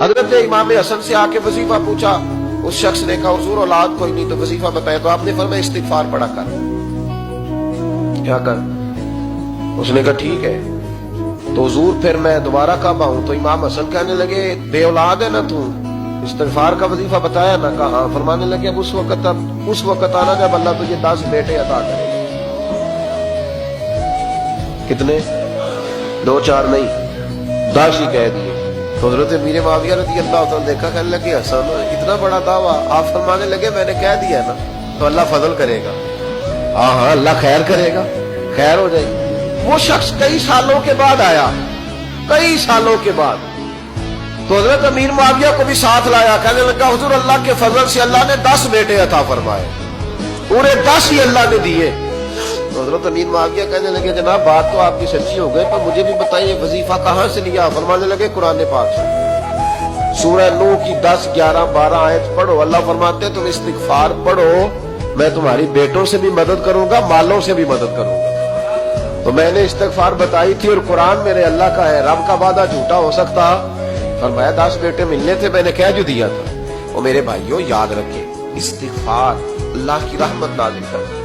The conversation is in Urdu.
حضرت امام حسن سے آ کے وظیفہ پوچھا، اس شخص نے کہا حضور اولاد کوئی نہیں تو وظیفہ بتایا، تو آپ نے فرمایا استغفار پڑھا کر، کیا کر؟ اس نے کہا ٹھیک ہے۔ تو حضور پھر میں دوبارہ کعبہ ہوں، تو امام حسن کہنے لگے بے اولاد ہے نا تو استغفار کا وظیفہ بتایا نا؟ کہا ہاں۔ فرمانے لگے اب اس وقت آنا جب اللہ تجھے 10 بیٹے عطا کرے۔ کتنے؟ 2 4 نہیں، 10 ہی کہہ دیے۔ تو حضرت امیر معاویہ رضی اللہ عنہ دیکھا، کہنے لگے حسن اتنا بڑا دعویٰ؟ آپ فرمانے لگے میں نے کہہ دیا نا تو اللہ فضل کرے گا، ہاں ہاں اللہ خیر کرے گا، خیر ہو جائے گی۔ وہ شخص کئی سالوں کے بعد آیا، کئی سالوں کے بعد، تو حضرت امیر معاویہ کو بھی ساتھ لایا، کہنے لگا حضور اللہ کے فضل سے اللہ نے 10 بیٹے عطا فرمائے، پورے 10 ہی اللہ نے دیے۔ تو حضرت امیر معاویہ کہنے لگے جناب بات تو آپ کی سچی ہو گئی، پر مجھے بھی بتائیے وظیفہ کہاں سے لیا؟ فرمانے لگے قرآن پاک سے، سورہ نوح کی 10 11 12 آیت پڑھو۔ اللہ فرماتے ہیں تم استغفار پڑھو، میں تمہاری بیٹوں سے بھی مدد کروں گا، مالوں سے بھی مدد کروں گا۔ تو میں نے استغفار بتائی تھی اور قرآن میرے اللہ کا ہے، رب کا وعدہ جھوٹا ہو سکتا؟ فرمایا 10 بیٹے ملنے تھے، میں نے کہہ جو دیا تھا۔ اور میرے بھائیوں یاد رکھیں، استغفار اللہ کی رحمت نازل کرتا ہے۔